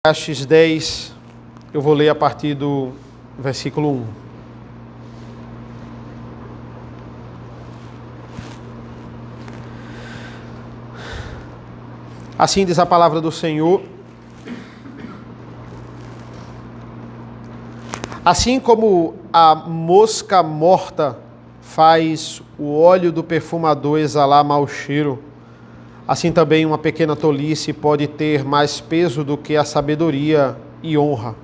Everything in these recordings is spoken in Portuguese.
Eclesiastes 10, eu vou ler a partir do versículo 1. Assim diz a palavra do Senhor: assim como a mosca morta faz o óleo do perfumador exalar mau cheiro, assim também uma pequena tolice pode ter mais peso do que a sabedoria e honra.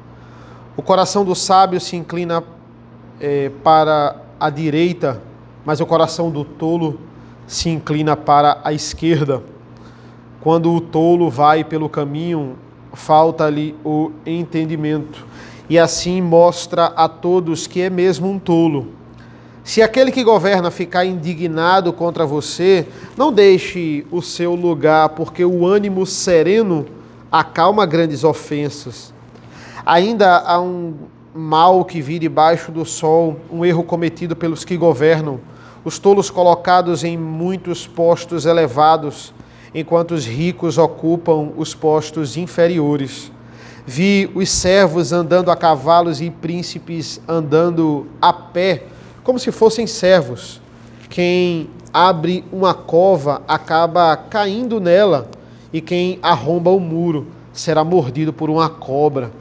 O coração do sábio se inclina para a direita, mas o coração do tolo se inclina para a esquerda. Quando o tolo vai pelo caminho, falta-lhe o entendimento, e assim mostra a todos que é mesmo um tolo. Se aquele que governa ficar indignado contra você, não deixe o seu lugar, porque o ânimo sereno acalma grandes ofensas. Ainda há um mal que vi debaixo do sol, um erro cometido pelos que governam, os tolos colocados em muitos postos elevados, enquanto os ricos ocupam os postos inferiores. Vi os servos andando a cavalos e príncipes andando a pé, como se fossem servos. Quem abre uma cova acaba caindo nela, e quem arromba o muro será mordido por uma cobra.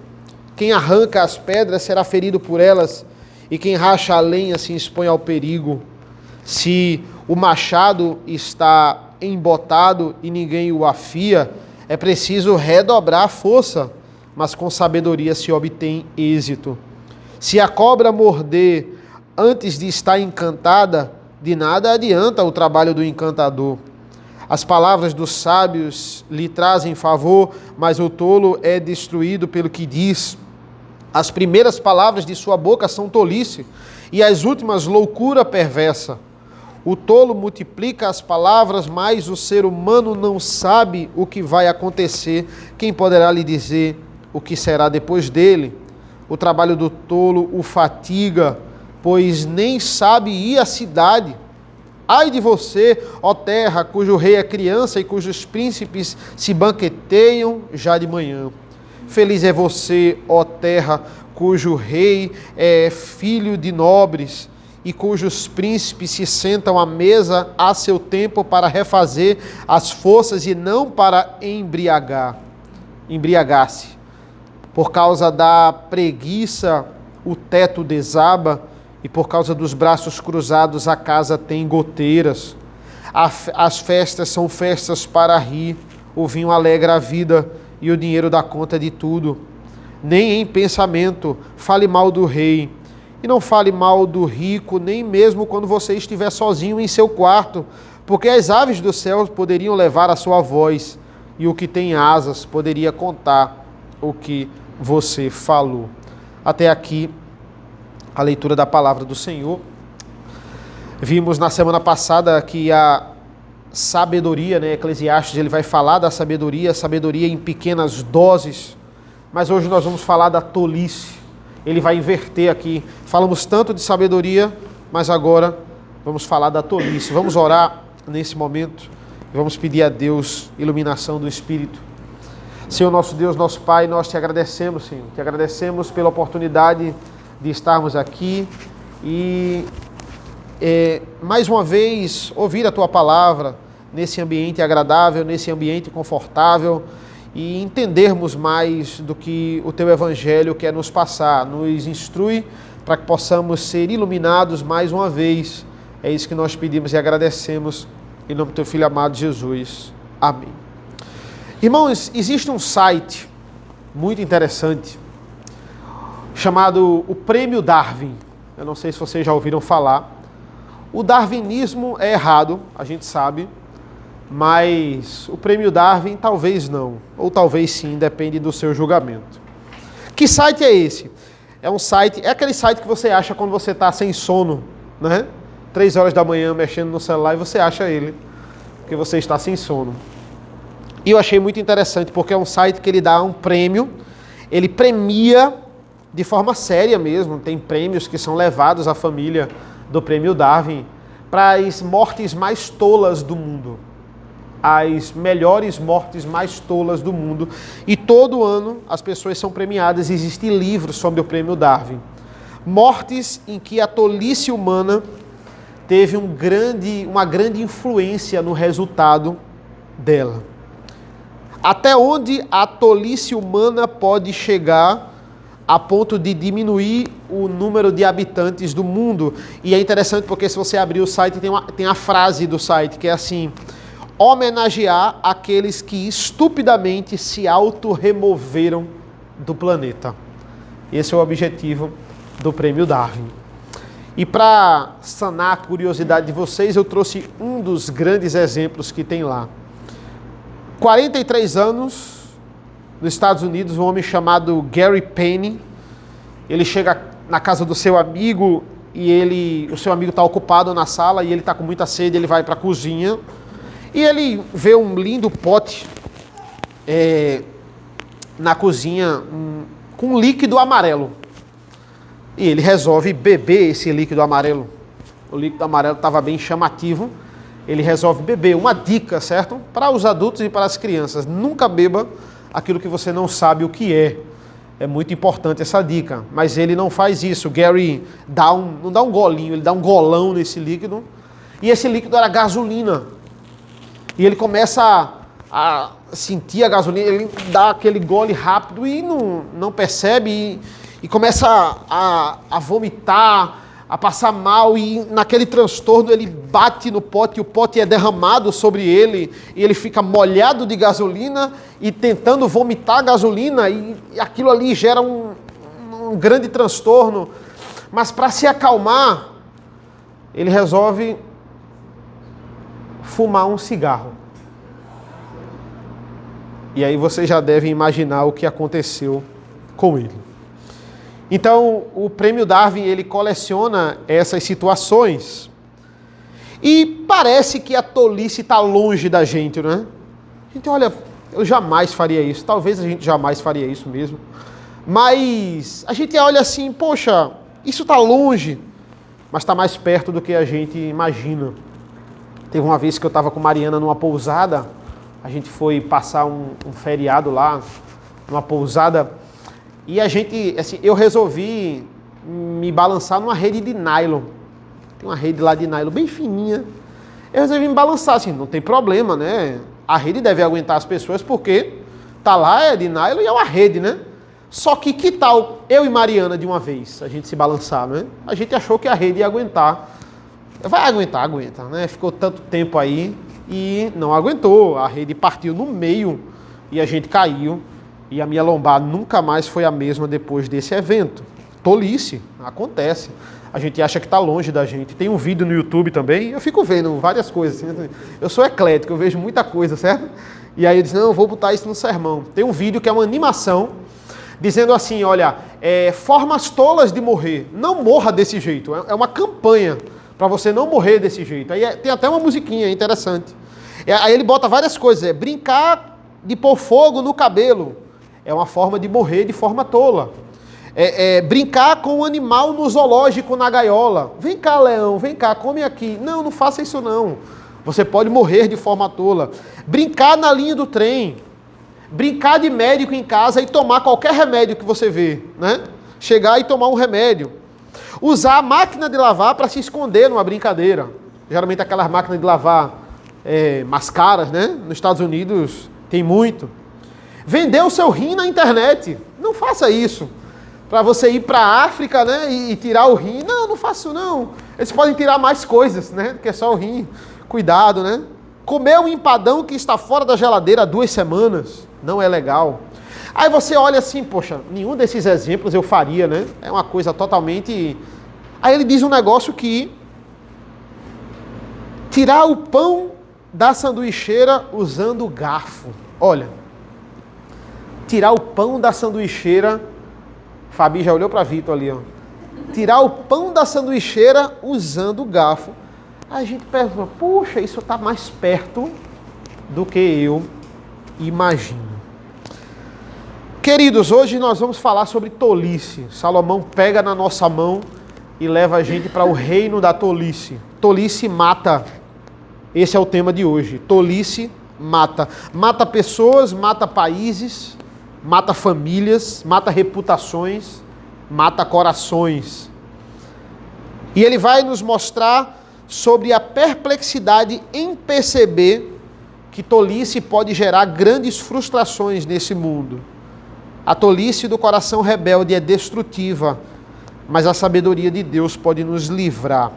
Quem arranca as pedras será ferido por elas, e quem racha a lenha se expõe ao perigo. Se o machado está embotado e ninguém o afia, é preciso redobrar a força, mas com sabedoria se obtém êxito. Se a cobra morder antes de estar encantada, de nada adianta o trabalho do encantador. As palavras dos sábios lhe trazem favor, mas o tolo é destruído pelo que diz. As primeiras palavras de sua boca são tolice, e as últimas loucura perversa. O tolo multiplica as palavras, mas o ser humano não sabe o que vai acontecer. Quem poderá lhe dizer o que será depois dele? O trabalho do tolo o fatiga, pois nem sabe ir à cidade. Ai de você, ó terra, cujo rei é criança e cujos príncipes se banqueteiam já de manhã. Feliz é você, ó terra, cujo rei é filho de nobres e cujos príncipes se sentam à mesa a seu tempo para refazer as forças e não para embriagar-se. Por causa da preguiça, o teto desaba, e por causa dos braços cruzados a casa tem goteiras. As festas são festas para rir, o vinho alegra a vida e o dinheiro dá conta de tudo. Nem em pensamento fale mal do rei, e não fale mal do rico, nem mesmo quando você estiver sozinho em seu quarto, porque as aves do céu poderiam levar a sua voz, e o que tem asas poderia contar o que você falou. Até aqui a leitura da palavra do Senhor. Vimos na semana passada que a sabedoria, Eclesiastes, ele vai falar da sabedoria em pequenas doses, mas hoje nós vamos falar da tolice. Ele vai inverter aqui. Falamos tanto de sabedoria, mas agora vamos falar da tolice. Vamos orar nesse momento e vamos pedir a Deus iluminação do Espírito. Senhor, nosso Deus, nosso Pai, nós te agradecemos, Senhor. Te agradecemos pela oportunidade de estarmos aqui e mais uma vez ouvir a Tua palavra nesse ambiente agradável, nesse ambiente confortável, e entendermos mais do que o Teu Evangelho quer nos passar. Nos instrui para que possamos ser iluminados mais uma vez. É isso que nós pedimos e agradecemos em nome do Teu Filho amado Jesus. Amém. Irmãos, existe um site muito interessante chamado o Prêmio Darwin. Eu não sei se vocês já ouviram falar. O darwinismo é errado, a gente sabe, mas o Prêmio Darwin talvez não, ou talvez sim, depende do seu julgamento. Que site é esse? É aquele site que você acha quando você está sem sono, né? 3 horas da manhã mexendo no celular e você acha ele, porque você está sem sono. E eu achei muito interessante, porque é um site que ele dá um prêmio, ele premia de forma séria mesmo, tem prêmios que são levados à família do Prêmio Darwin para as mortes mais tolas do mundo. as melhores mortes mais tolas do mundo. E todo ano as pessoas são premiadas. Existem livros sobre o prêmio Darwin. Mortes em que a tolice humana teve uma grande influência no resultado dela. Até onde a tolice humana pode chegar a ponto de diminuir o número de habitantes do mundo. E é interessante porque se você abrir o site, tem a frase do site que é assim: homenagear aqueles que estupidamente se auto-removeram do planeta. Esse é o objetivo do prêmio Darwin. E para sanar a curiosidade de vocês, eu trouxe um dos grandes exemplos que tem lá. 43 anos, nos Estados Unidos, um homem chamado Gary Payne. Ele chega na casa do seu amigo e o seu amigo está ocupado na sala e ele está com muita sede, ele vai para a cozinha e ele vê um lindo pote na cozinha com um líquido amarelo. E ele resolve beber esse líquido amarelo. O líquido amarelo estava bem chamativo. Ele resolve beber. Uma dica, certo? Para os adultos e para as crianças. Nunca beba aquilo que você não sabe o que é. É muito importante essa dica. Mas ele não faz isso. O Gary não dá um golinho, ele dá um golão nesse líquido. E esse líquido era gasolina. E ele começa a sentir a gasolina. Ele dá aquele gole rápido e não percebe. E começa a vomitar, a passar mal, e naquele transtorno ele bate no pote, e o pote é derramado sobre ele, e ele fica molhado de gasolina e tentando vomitar a gasolina, e aquilo ali gera um grande transtorno. Mas para se acalmar, ele resolve fumar um cigarro. E aí você já deve imaginar o que aconteceu com ele. Então, o prêmio Darwin, ele coleciona essas situações. E parece que a tolice está longe da gente, né? A gente olha, eu jamais faria isso. Talvez a gente jamais faria isso mesmo. Mas a gente olha assim, poxa, isso está longe, mas está mais perto do que a gente imagina. Teve uma vez que eu estava com Mariana numa pousada, a gente foi passar um feriado lá, numa pousada. E a gente, assim, eu resolvi me balançar numa rede de nylon. Tem uma rede lá de nylon bem fininha. Eu resolvi me balançar, assim, não tem problema, né? A rede deve aguentar as pessoas porque tá lá, é de nylon e é uma rede, né? Só que tal eu e Mariana de uma vez, a gente se balançar, né? A gente achou que a rede ia aguentar. Vai aguentar, aguenta, né? Ficou tanto tempo aí e não aguentou. A rede partiu no meio e a gente caiu. E a minha lombar nunca mais foi a mesma depois desse evento. Tolice, acontece. A gente acha que está longe da gente. Tem um vídeo no YouTube também, eu fico vendo várias coisas. Assim. Eu sou eclético, eu vejo muita coisa, certo? E aí eu disse, não, eu vou botar isso no sermão. Tem um vídeo que é uma animação, dizendo assim, olha, formas tolas de morrer. Não morra desse jeito. É uma campanha para você não morrer desse jeito. Aí tem até uma musiquinha interessante. Aí ele bota várias coisas. Brincar de pôr fogo no cabelo. É uma forma de morrer de forma tola. Brincar com um animal no zoológico, na gaiola. Vem cá, leão, vem cá, come aqui. Não, não faça isso não. Você pode morrer de forma tola. Brincar na linha do trem. Brincar de médico em casa e tomar qualquer remédio que você vê, né? Chegar e tomar um remédio. Usar a máquina de lavar para se esconder numa brincadeira. Geralmente aquelas máquinas de lavar mais caras, né? Nos Estados Unidos tem muito. Vender o seu rim na internet. Não faça isso. Para você ir para a África, né, e tirar o rim. Não, não faço não. Eles podem tirar mais coisas, né, do que só o rim. Cuidado, né? Comer um empadão que está fora da geladeira há 2 semanas. Não é legal. Aí você olha assim, poxa, nenhum desses exemplos eu faria, né? É uma coisa totalmente... Aí ele diz um negócio que... Tirar o pão da sanduicheira usando garfo. Olha... Tirar o pão da sanduicheira, Fabi já olhou para Vitor ali, ó. Tirar o pão da sanduicheira usando o garfo. A gente pensa, puxa, isso está mais perto do que eu imagino. Queridos, hoje nós vamos falar sobre tolice. Salomão pega na nossa mão e leva a gente para o reino da tolice. Tolice mata. Esse é o tema de hoje. Tolice mata. Mata pessoas, mata países, mata famílias, mata reputações, mata corações. E ele vai nos mostrar sobre a perplexidade em perceber que tolice pode gerar grandes frustrações nesse mundo. A tolice do coração rebelde é destrutiva, mas a sabedoria de Deus pode nos livrar.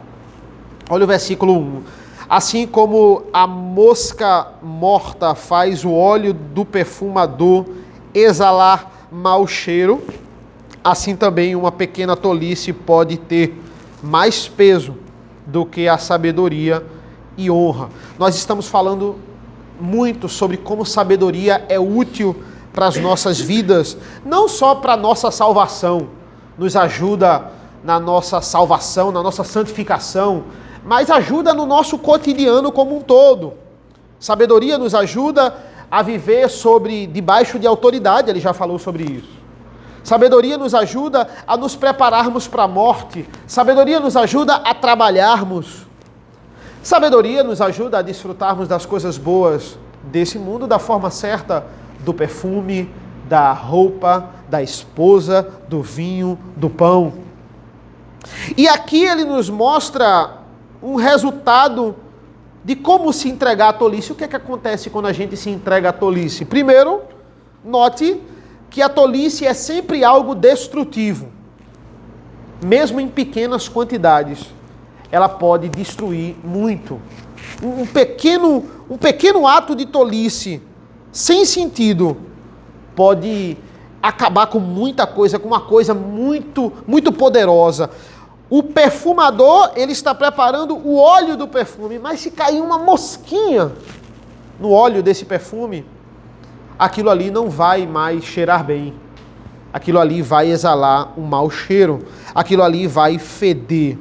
Olha o versículo 1. Assim como a mosca morta faz o óleo do perfumador exalar mau cheiro, assim também uma pequena tolice pode ter mais peso do que a sabedoria e honra. Nós estamos falando muito sobre como sabedoria é útil para as nossas vidas, não só para a nossa salvação, nos ajuda na nossa salvação, na nossa santificação, mas ajuda no nosso cotidiano como um todo. Sabedoria nos ajuda a viver debaixo de autoridade, ele já falou sobre isso. Sabedoria nos ajuda a nos prepararmos para a morte. Sabedoria nos ajuda a trabalharmos. Sabedoria nos ajuda a desfrutarmos das coisas boas desse mundo da forma certa, do perfume, da roupa, da esposa, do vinho, do pão. E aqui ele nos mostra um resultado de como se entregar à tolice. O que é que acontece quando a gente se entrega à tolice? Primeiro, note que a tolice é sempre algo destrutivo. Mesmo em pequenas quantidades, ela pode destruir muito. Um pequeno ato de tolice, sem sentido, pode acabar com muita coisa, com uma coisa muito, muito poderosa. O perfumador, ele está preparando o óleo do perfume, mas se cair uma mosquinha no óleo desse perfume, aquilo ali não vai mais cheirar bem. Aquilo ali vai exalar um mau cheiro. Aquilo ali vai feder.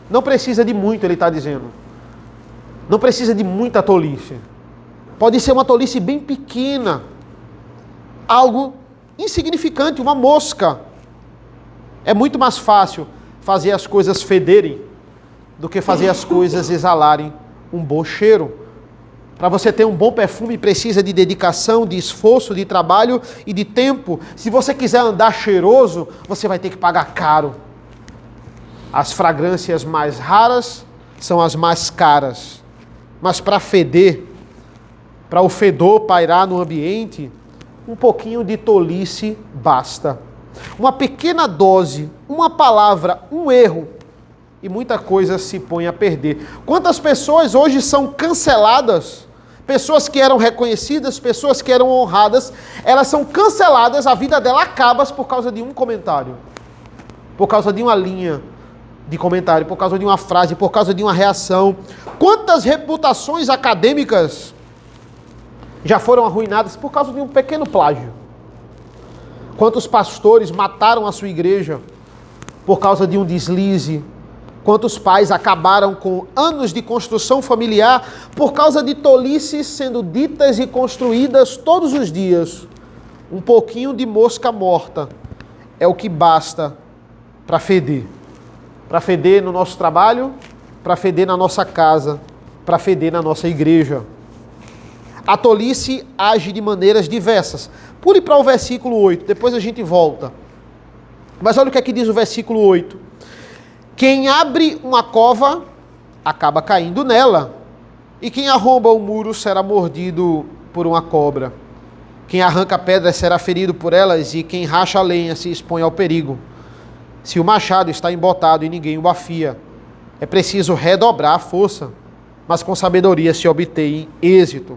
Não precisa de muito, ele está dizendo. Não precisa de muita tolice. Pode ser uma tolice bem pequena. Algo insignificante, uma mosca. É muito mais fácil fazer as coisas federem do que fazer as coisas exalarem um bom cheiro. Para você ter um bom perfume precisa de dedicação, de esforço, de trabalho e de tempo. Se você quiser andar cheiroso, você vai ter que pagar caro. As fragrâncias mais raras são as mais caras. Mas para feder, para o fedor pairar no ambiente, um pouquinho de tolice basta. Uma pequena dose, uma palavra, um erro, e muita coisa se põe a perder. Quantas pessoas hoje são canceladas? Pessoas que eram reconhecidas, pessoas que eram honradas, elas são canceladas, a vida dela acaba por causa de um comentário, por causa de uma linha de comentário, por causa de uma frase, por causa de uma reação. Quantas reputações acadêmicas já foram arruinadas por causa de um pequeno plágio? Quantos pastores mataram a sua igreja por causa de um deslize? Quantos pais acabaram com anos de construção familiar por causa de tolices sendo ditas e construídas todos os dias? Um pouquinho de mosca morta é o que basta para feder. Para feder no nosso trabalho, para feder na nossa casa, para feder na nossa igreja. A tolice age de maneiras diversas. Pule para o versículo 8, depois a gente volta. Mas olha o que aqui diz o versículo 8. Quem abre uma cova, acaba caindo nela. E quem arromba o muro será mordido por uma cobra. Quem arranca pedras será ferido por elas, e quem racha a lenha se expõe ao perigo. Se o machado está embotado e ninguém o afia, é preciso redobrar a força, mas com sabedoria se obtém êxito.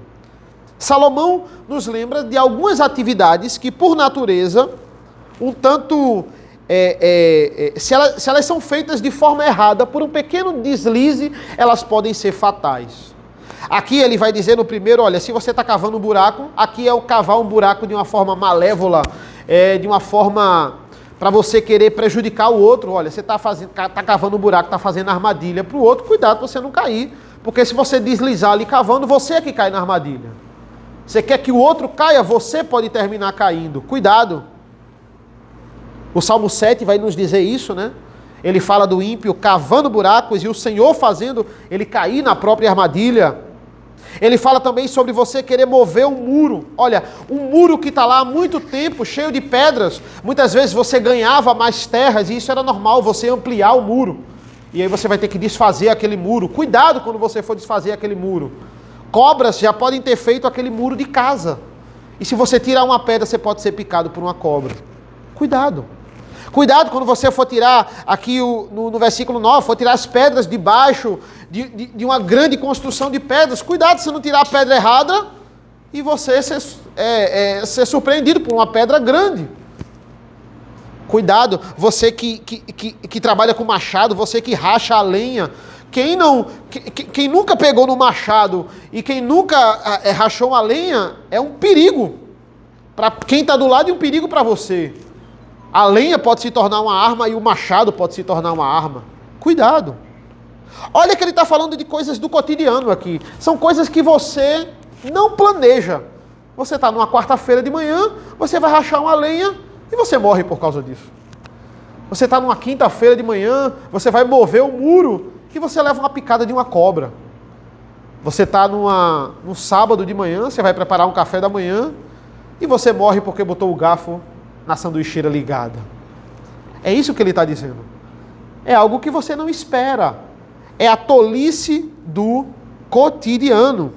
Salomão nos lembra de algumas atividades que, por natureza, um tanto... se elas são feitas de forma errada, por um pequeno deslize, elas podem ser fatais. Aqui ele vai dizer no primeiro, olha, se você está cavando um buraco, aqui é o cavar um buraco de uma forma malévola, de uma forma para você querer prejudicar o outro. Olha, você está cavando um buraco, está fazendo armadilha para o outro, cuidado para você não cair, porque se você deslizar ali cavando, você é que cai na armadilha. Você quer que o outro caia, você pode terminar caindo, cuidado. O Salmo 7 vai nos dizer isso, né? Ele fala do ímpio cavando buracos e o Senhor fazendo ele cair na própria armadilha. Ele fala também sobre você querer mover um muro. Olha, um muro que está lá há muito tempo, cheio de pedras. Muitas vezes você ganhava mais terras e isso era normal, você ampliar o muro. E aí você vai ter que desfazer aquele muro. Cuidado quando você for desfazer aquele muro. Cobras já podem ter feito aquele muro de casa. E se você tirar uma pedra, você pode ser picado por uma cobra. Cuidado. Cuidado quando você for tirar, aqui no versículo 9, for tirar as pedras debaixo de uma grande construção de pedras. Cuidado se não tirar a pedra errada e você ser surpreendido por uma pedra grande. Cuidado, você que trabalha com machado, você que racha a lenha. Quem nunca pegou no machado e quem nunca rachou a lenha é um perigo. Para quem está do lado e um perigo para você. A lenha pode se tornar uma arma e o machado pode se tornar uma arma. Cuidado. Olha que ele está falando de coisas do cotidiano aqui. São coisas que você não planeja. Você está numa quarta-feira de manhã, você vai rachar uma lenha e você morre por causa disso. Você está numa quinta-feira de manhã, você vai mover um muro e você leva uma picada de uma cobra. Você está num sábado de manhã, você vai preparar um café da manhã e você morre porque botou o garfo na sanduicheira ligada. É isso que ele está dizendo. É algo que você não espera. É a tolice do cotidiano.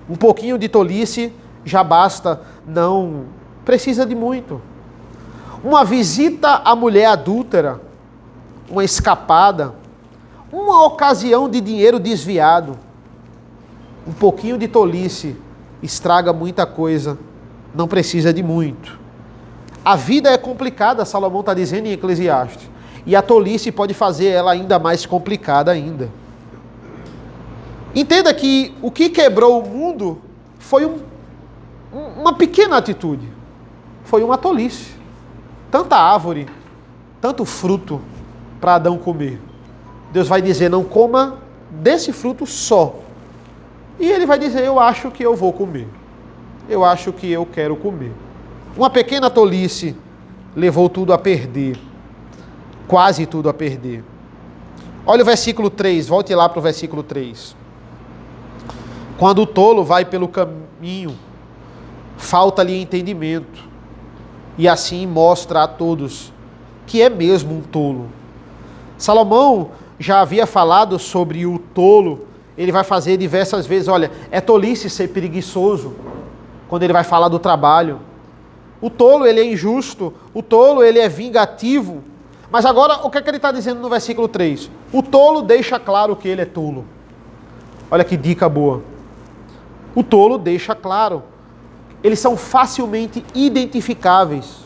Um pouquinho de tolice já basta, não precisa de muito. Uma visita à mulher adúltera, uma escapada, uma ocasião de dinheiro desviado, um pouquinho de tolice estraga muita coisa, não precisa de muito. A vida é complicada, Salomão está dizendo em Eclesiastes. E a tolice pode fazer ela ainda mais complicada ainda. Entenda que o que quebrou o mundo foi uma pequena atitude. Foi uma tolice. Tanta árvore, tanto fruto para Adão comer. Deus vai dizer, não coma desse fruto só. E ele vai dizer, eu acho que eu vou comer. Eu acho que eu quero comer. Uma pequena tolice levou tudo a perder. Quase tudo a perder. Olha o versículo 3, volte lá para o versículo 3. Quando o tolo vai pelo caminho, falta-lhe entendimento. E assim mostra a todos que é mesmo um tolo. Salomão já havia falado sobre o tolo. Ele vai fazer diversas vezes, olha, é tolice ser preguiçoso. Quando ele vai falar do trabalho. O tolo, ele é injusto. O tolo, ele é vingativo. Mas agora, o que é que ele está dizendo no versículo 3? O tolo deixa claro que ele é tolo. Olha que dica boa. O tolo deixa claro. Eles são facilmente identificáveis.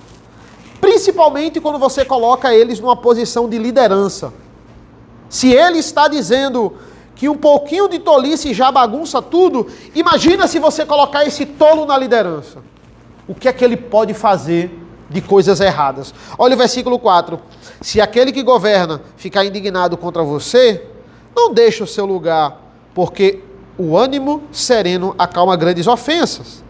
Principalmente quando você coloca eles numa posição de liderança. Se ele está dizendo que um pouquinho de tolice já bagunça tudo, imagina se você colocar esse tolo na liderança. O que é que ele pode fazer de coisas erradas? Olha o versículo 4. Se aquele que governa ficar indignado contra você, não deixe o seu lugar, porque o ânimo sereno acalma grandes ofensas.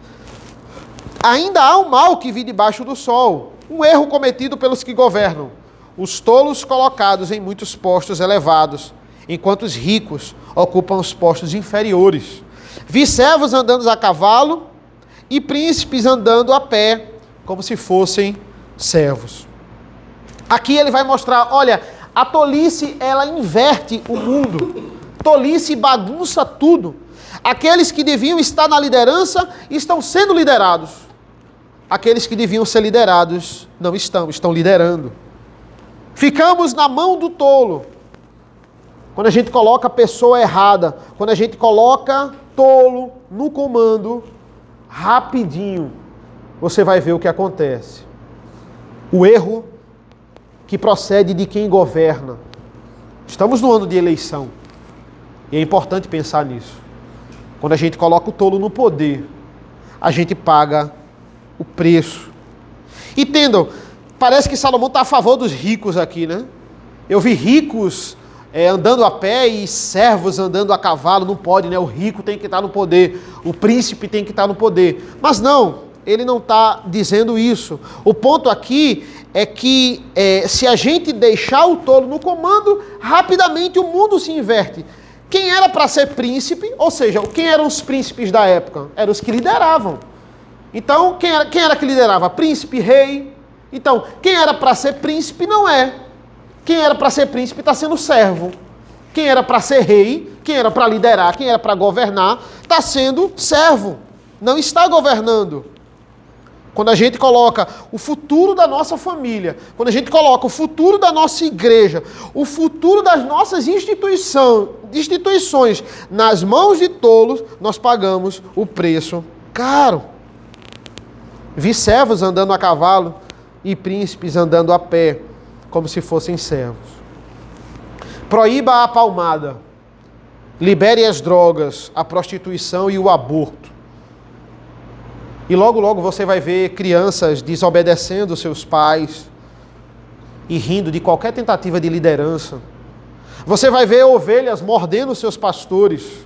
Ainda há um mal que vi debaixo do sol, um erro cometido pelos que governam. Os tolos colocados em muitos postos elevados, enquanto os ricos ocupam os postos inferiores. Vi servos andando a cavalo e príncipes andando a pé, como se fossem servos. Aqui ele vai mostrar, olha, a tolice, ela inverte o mundo. Tolice bagunça tudo. Aqueles que deviam estar na liderança estão sendo liderados. Aqueles que deviam ser liderados não estão liderando. Ficamos na mão do tolo. Quando a gente coloca a pessoa errada, quando a gente coloca tolo no comando, rapidinho, você vai ver o que acontece. O erro que procede de quem governa. Estamos no ano de eleição. E é importante pensar nisso. Quando a gente coloca o tolo no poder, a gente paga o preço. Entendam, parece que Salomão está a favor dos ricos aqui, né? Eu vi ricos andando a pé e servos andando a cavalo, não pode, né? O rico tem que estar no poder, o príncipe tem que estar no poder. Mas não, ele não está dizendo isso. O ponto aqui é que se a gente deixar o tolo no comando, rapidamente o mundo se inverte. Quem era para ser príncipe, ou seja, quem eram os príncipes da época? Eram os que lideravam. Então, quem era que liderava? Príncipe, rei. Então, quem era para ser príncipe não é. Quem era para ser príncipe está sendo servo. Quem era para ser rei, quem era para liderar, quem era para governar, está sendo servo. Não está governando. Quando a gente coloca o futuro da nossa família, quando a gente coloca o futuro da nossa igreja, o futuro das nossas instituições nas mãos de tolos, nós pagamos o preço caro. Vi servos andando a cavalo e príncipes andando a pé, como se fossem servos. Proíba a palmada, libere as drogas, a prostituição e o aborto. E logo, logo você vai ver crianças desobedecendo seus pais e rindo de qualquer tentativa de liderança. Você vai ver ovelhas mordendo seus pastores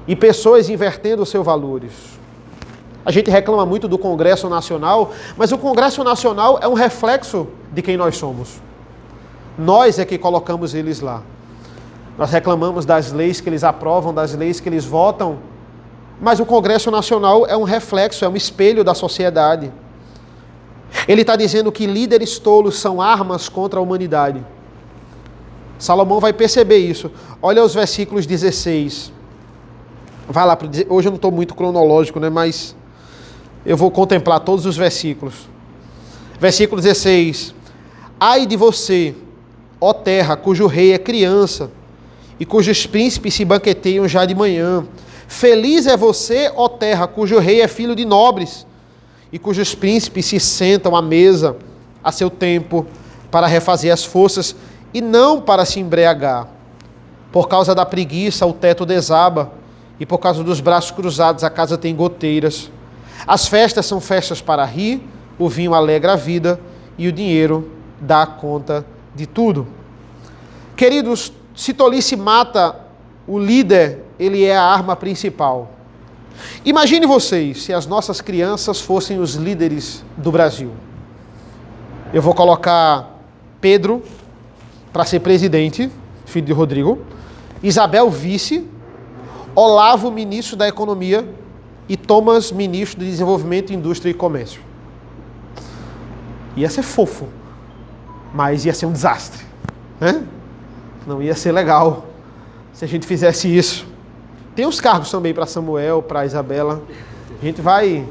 e pessoas invertendo seus valores. A gente reclama muito do Congresso Nacional, mas o Congresso Nacional é um reflexo de quem nós somos. Nós é que colocamos eles lá. Nós reclamamos das leis que eles aprovam, das leis que eles votam, mas o Congresso Nacional é um reflexo, é um espelho da sociedade. Ele está dizendo que líderes tolos são armas contra a humanidade. Salomão vai perceber isso. Olha os versículos 16. Vai lá, hoje eu não estou muito cronológico, né? Mas eu vou contemplar todos os versículos. Versículo 16. Ai de você, ó terra, cujo rei é criança, e cujos príncipes se banqueteiam já de manhã. Feliz é você, ó terra, cujo rei é filho de nobres, e cujos príncipes se sentam à mesa a seu tempo para refazer as forças e não para se embriagar. Por causa da preguiça o teto desaba, e por causa dos braços cruzados a casa tem goteiras. As festas são festas para rir, o vinho alegra a vida e o dinheiro dá conta de tudo. Queridos, se tolice mata o líder, ele é a arma principal. Imagine vocês se as nossas crianças fossem os líderes do Brasil. Eu vou colocar Pedro para ser presidente, filho de Rodrigo, Isabel vice, Olavo ministro da Economia e Thomas ministro do Desenvolvimento, Indústria e Comércio. Ia ser fofo, mas ia ser um desastre, né? Não ia ser legal se a gente fizesse isso. Tem os cargos também para Samuel, para Isabela. A gente vai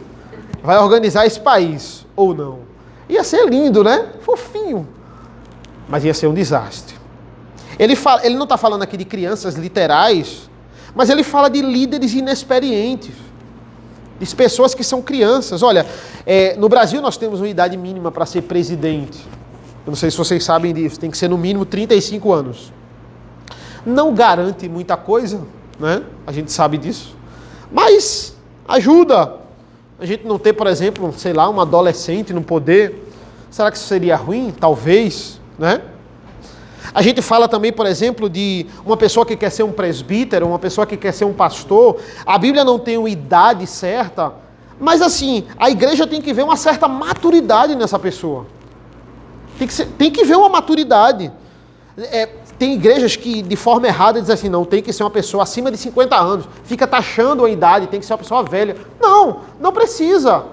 organizar esse país, ou não. Ia ser lindo, né? Fofinho. Mas ia ser um desastre. Ele não está falando aqui de crianças literais, mas ele fala de líderes inexperientes, de pessoas que são crianças. Olha, no Brasil nós temos uma idade mínima para ser presidente. Eu não sei se vocês sabem disso. Tem que ser no mínimo 35 anos. Não garante muita coisa, né? A gente sabe disso. Mas ajuda. A gente não ter, por exemplo, sei lá, um adolescente no poder. Será que isso seria ruim? Talvez, né? A gente fala também, por exemplo, de uma pessoa que quer ser um presbítero, uma pessoa que quer ser um pastor. A Bíblia não tem uma idade certa, mas assim, a igreja tem que ver uma certa maturidade nessa pessoa. Tem que ver uma maturidade. Tem igrejas que, de forma errada, dizem assim, não, tem que ser uma pessoa acima de 50 anos, fica taxando a idade, tem que ser uma pessoa velha. Não, não precisa.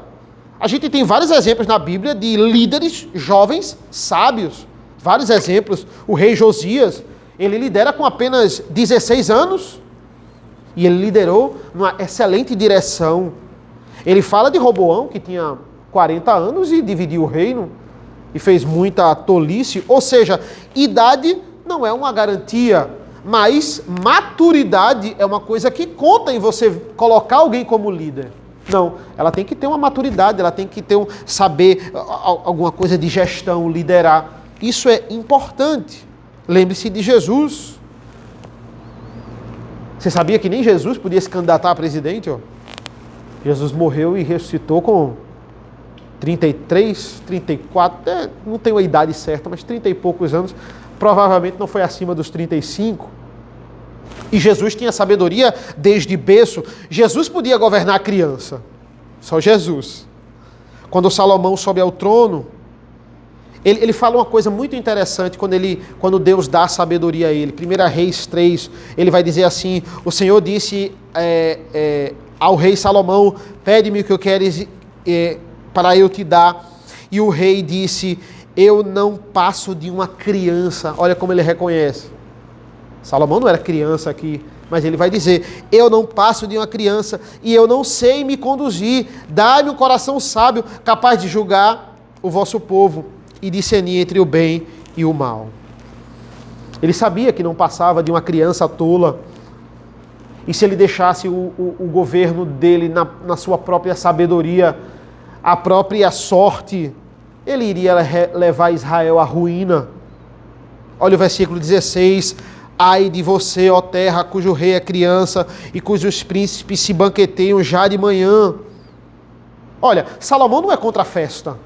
A gente tem vários exemplos na Bíblia de líderes jovens, sábios. Vários exemplos. O rei Josias, ele lidera com apenas 16 anos e ele liderou numa excelente direção. Ele fala de Roboão, que tinha 40 anos e dividiu o reino e fez muita tolice. Ou seja, idade não é uma garantia, mas maturidade é uma coisa que conta em você colocar alguém como líder. Não, ela tem que ter uma maturidade, ela tem que ter saber alguma coisa de gestão, liderar. Isso é importante. Lembre-se de Jesus. Você sabia que nem Jesus podia se candidatar a presidente? Ó? Jesus morreu e ressuscitou com 33, 34, não tenho a idade certa, mas 30 e poucos anos. Provavelmente não foi acima dos 35. E Jesus tinha sabedoria desde berço. Jesus podia governar a criança. Só Jesus. Quando Salomão sobe ao trono, Ele fala uma coisa muito interessante quando Deus dá sabedoria a ele. 1 Reis 3, ele vai dizer assim, o Senhor disse ao rei Salomão, pede-me o que eu queres para eu te dar. E o rei disse, eu não passo de uma criança. Olha como ele reconhece. Salomão não era criança aqui, mas ele vai dizer, eu não passo de uma criança e eu não sei me conduzir. Dá-me um coração sábio, capaz de julgar o vosso povo e discernir entre o bem e o mal. Ele sabia que não passava de uma criança tola. E se ele deixasse o governo dele na sua própria sabedoria, a própria sorte, ele iria levar Israel à ruína. Olha o versículo 16. Ai de você, ó terra, cujo rei é criança e cujos príncipes se banqueteiam já de manhã. Olha, Salomão não é contra a festa.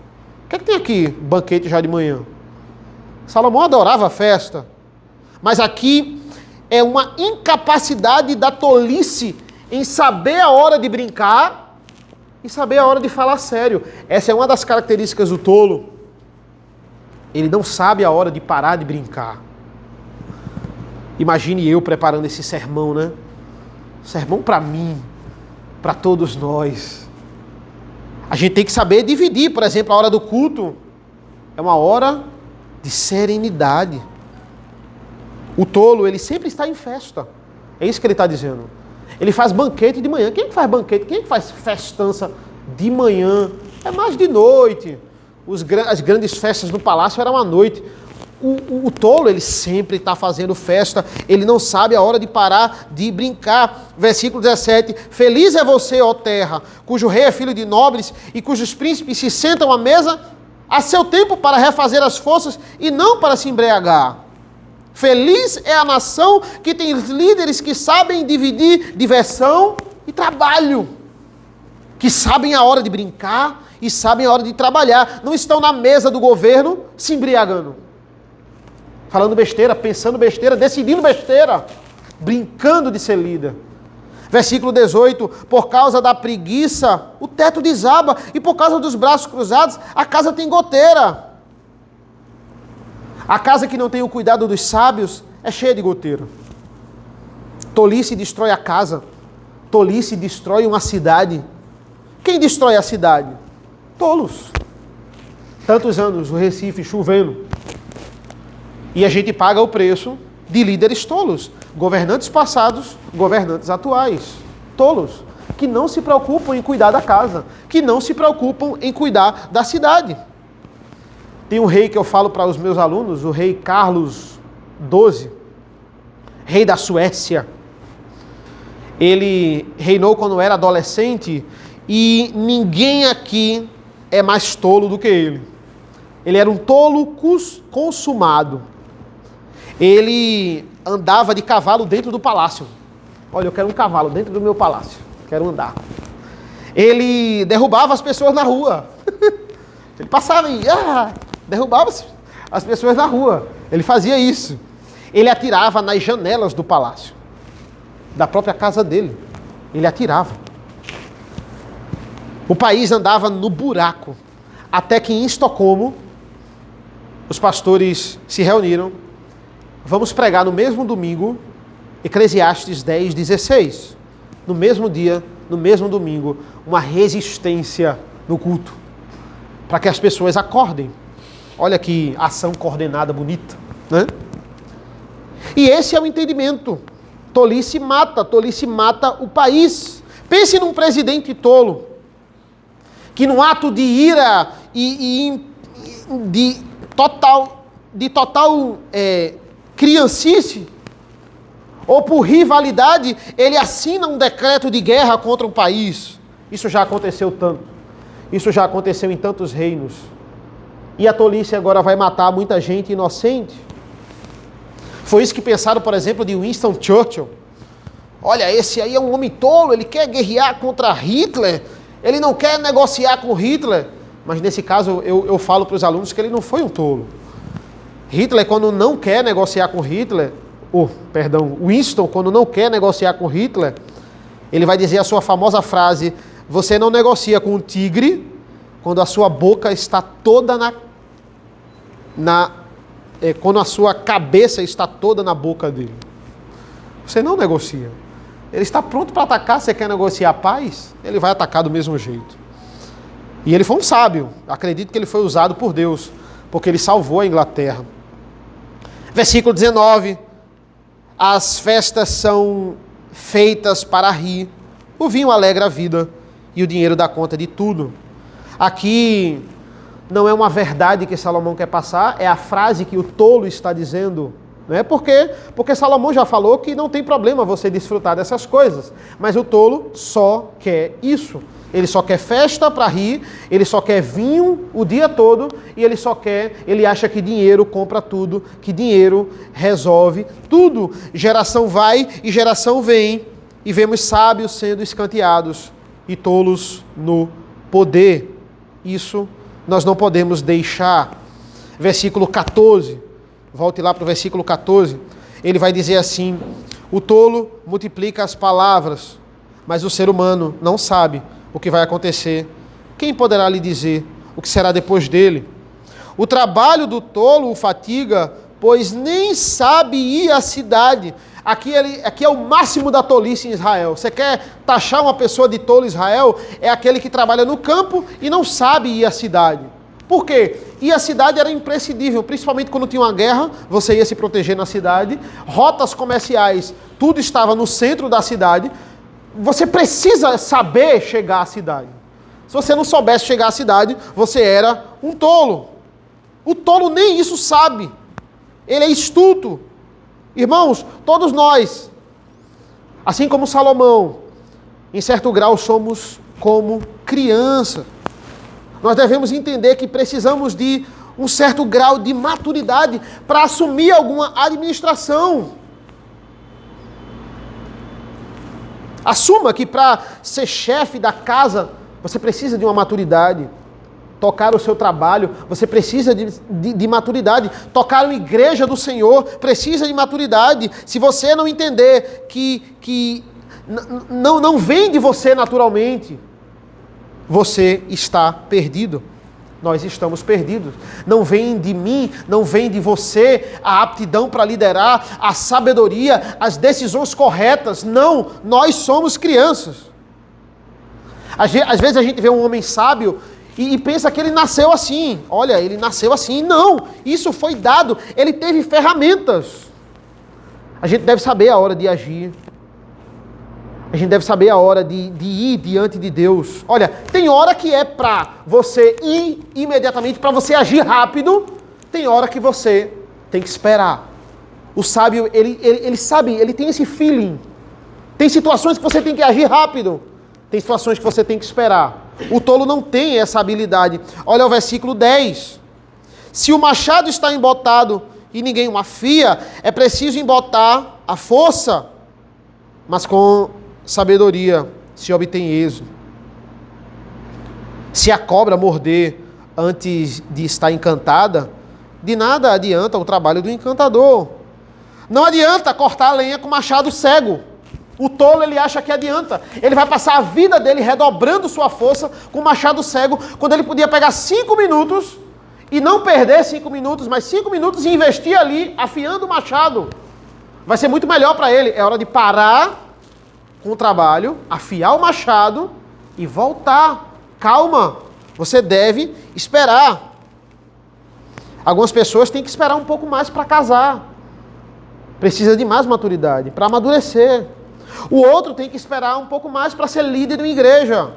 O que é que tem aqui, banquete já de manhã? Salomão adorava a festa. Mas aqui é uma incapacidade da tolice em saber a hora de brincar e saber a hora de falar sério. Essa é uma das características do tolo. Ele não sabe a hora de parar de brincar. Imagine eu preparando esse sermão, né? Sermão para mim, para todos nós. A gente tem que saber dividir, por exemplo, a hora do culto é uma hora de serenidade. O tolo, ele sempre está em festa. É isso que ele está dizendo. Ele faz banquete de manhã. Quem é que faz banquete? Quem é que faz festança de manhã? É mais de noite. As grandes festas no palácio eram à noite. O tolo, ele sempre está fazendo festa, ele não sabe a hora de parar de brincar. Versículo 17, feliz é você, ó terra, cujo rei é filho de nobres e cujos príncipes se sentam à mesa a seu tempo para refazer as forças e não para se embriagar. Feliz é a nação que tem líderes que sabem dividir diversão e trabalho, que sabem a hora de brincar e sabem a hora de trabalhar, não estão na mesa do governo se embriagando. Falando besteira, pensando besteira, decidindo besteira, brincando de ser líder. Versículo 18, por causa da preguiça, o teto desaba, e por causa dos braços cruzados, a casa tem goteira. A casa que não tem o cuidado dos sábios é cheia de goteira. Tolice destrói a casa, tolice destrói uma cidade. Quem destrói a cidade? Tolos. Tantos anos, o Recife chovendo. E a gente paga o preço de líderes tolos, governantes passados, governantes atuais, tolos, que não se preocupam em cuidar da casa, que não se preocupam em cuidar da cidade. Tem um rei que eu falo para os meus alunos, o rei Carlos XII, rei da Suécia. Ele reinou quando era adolescente e ninguém aqui é mais tolo do que ele. Ele era um tolo consumado. Ele andava de cavalo dentro do palácio. Olha, eu quero um cavalo dentro do meu palácio. Quero andar. Ele derrubava as pessoas na rua. Ele passava e derrubava as pessoas na rua. Ele fazia isso. Ele atirava nas janelas do palácio. Da própria casa dele. Ele atirava. O país andava no buraco. Até que em Estocolmo, os pastores se reuniram. Vamos pregar no mesmo domingo, Eclesiastes 10, 16. No mesmo dia, no mesmo domingo, uma resistência no culto. Para que as pessoas acordem. Olha que ação coordenada bonita, né? E esse é o entendimento. Tolice mata o país. Pense num presidente tolo, que num ato de ira de total criancice, ou por rivalidade, ele assina um decreto de guerra contra um país. Isso já aconteceu tanto. Isso já aconteceu em tantos reinos. E a tolice agora vai matar muita gente inocente. Foi isso que pensaram, por exemplo, de Winston Churchill. Olha, esse aí é um homem tolo, ele quer guerrear contra Hitler, ele não quer negociar com Hitler. Mas nesse caso eu falo para os alunos que ele não foi um tolo. Hitler, quando não quer negociar com Winston, quando não quer negociar com Hitler, ele vai dizer a sua famosa frase, você não negocia com um tigre quando a sua boca está toda quando a sua cabeça está toda na boca dele. Você não negocia. Ele está pronto para atacar, você quer negociar a paz? Ele vai atacar do mesmo jeito. E ele foi um sábio. Acredito que ele foi usado por Deus, porque ele salvou a Inglaterra. Versículo 19. As festas são feitas para rir. O vinho alegra a vida e o dinheiro dá conta de tudo. Aqui não é uma verdade que Salomão quer passar, é a frase que o tolo está dizendo. Não é porque Salomão já falou que não tem problema você desfrutar dessas coisas. Mas o tolo só quer isso. Ele só quer festa para rir, ele só quer vinho o dia todo e ele acha que dinheiro compra tudo, que dinheiro resolve tudo. Geração vai e geração vem e vemos sábios sendo escanteados e tolos no poder. Isso nós não podemos deixar. Versículo 14, volte lá para o versículo 14, ele vai dizer assim: o tolo multiplica as palavras, mas o ser humano não sabe o que vai acontecer. Quem poderá lhe dizer o que será depois dele? O trabalho do tolo o fatiga, pois nem sabe ir à cidade. Aqui é o máximo da tolice em Israel. Você quer taxar uma pessoa de tolo em Israel? É aquele que trabalha no campo e não sabe ir à cidade. Por quê? Ir à cidade era imprescindível, principalmente quando tinha uma guerra, você ia se proteger na cidade. Rotas comerciais, tudo estava no centro da cidade. Você precisa saber chegar à cidade. Se você não soubesse chegar à cidade, você era um tolo. O tolo nem isso sabe. Ele é astuto. Irmãos, todos nós, assim como Salomão, em certo grau somos como criança. Nós devemos entender que precisamos de um certo grau de maturidade para assumir alguma administração. Assuma que para ser chefe da casa, você precisa de uma maturidade. Tocar o seu trabalho, você precisa de maturidade. Tocar uma igreja do Senhor, precisa de maturidade. Se você não entender que não vem de você naturalmente, você está perdido. Nós estamos perdidos. Não vem de mim, não vem de você a aptidão para liderar, a sabedoria, as decisões corretas. Não, nós somos crianças. Às vezes a gente vê um homem sábio e pensa que ele nasceu assim. Olha, ele nasceu assim. Não, isso foi dado. Ele teve ferramentas. A gente deve saber a hora de agir. A gente deve saber a hora de ir diante de Deus. Olha, tem hora que é para você ir imediatamente, para você agir rápido. Tem hora que você tem que esperar. O sábio, ele sabe, ele tem esse feeling. Tem situações que você tem que agir rápido. Tem situações que você tem que esperar. O tolo não tem essa habilidade. Olha o versículo 10. Se o machado está embotado e ninguém o afia, é preciso embotar a força, mas com sabedoria se obtém êxito. Se a cobra morder antes de estar encantada, de nada adianta o trabalho do encantador. Não adianta cortar a lenha com machado cego. O tolo, ele acha que adianta. Ele vai passar a vida dele redobrando sua força com machado cego, quando ele podia pegar 5 minutos e não perder 5 minutos, mas 5 minutos e investir ali, afiando o machado. Vai ser muito melhor para ele. É hora de parar com o trabalho, afiar o machado e voltar. Calma, você deve esperar. Algumas pessoas têm que esperar um pouco mais para casar. Precisa de mais maturidade, para amadurecer. O outro tem que esperar um pouco mais para ser líder de uma igreja.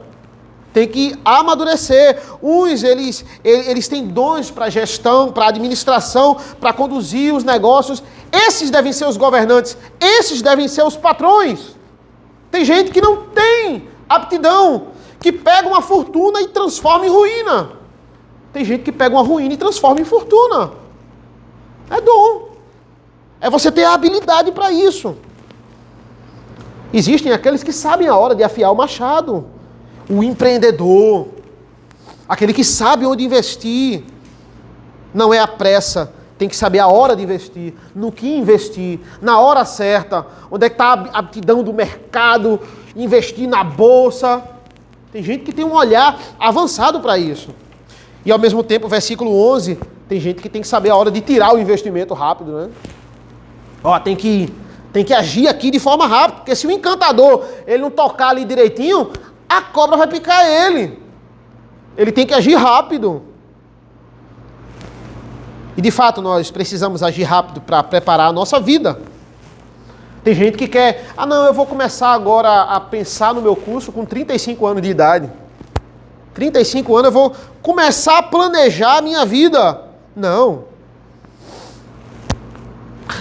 Tem que amadurecer. Uns, eles têm dons para gestão, para administração, para conduzir os negócios. Esses devem ser os governantes. Esses devem ser os patrões. Tem gente que não tem aptidão, que pega uma fortuna e transforma em ruína. Tem gente que pega uma ruína e transforma em fortuna. É dom. É você ter a habilidade para isso. Existem aqueles que sabem a hora de afiar o machado. O empreendedor. Aquele que sabe onde investir. Não é a pressa. Tem que saber a hora de investir. No que investir. Na hora certa. Onde é que está a aptidão do mercado. Investir na bolsa. Tem gente que tem um olhar avançado para isso. E ao mesmo tempo, o versículo 11 Tem gente que tem que saber a hora de tirar o investimento rápido, né? Ó, tem que agir aqui de forma rápida, porque se o encantador ele não tocar ali direitinho, a cobra vai picar ele. Ele tem que agir rápido. E de fato nós precisamos agir rápido para preparar a nossa vida. Tem gente que quer, não, eu vou começar agora a pensar no meu curso com 35 anos de idade. 35 anos eu vou começar a planejar a minha vida. Não.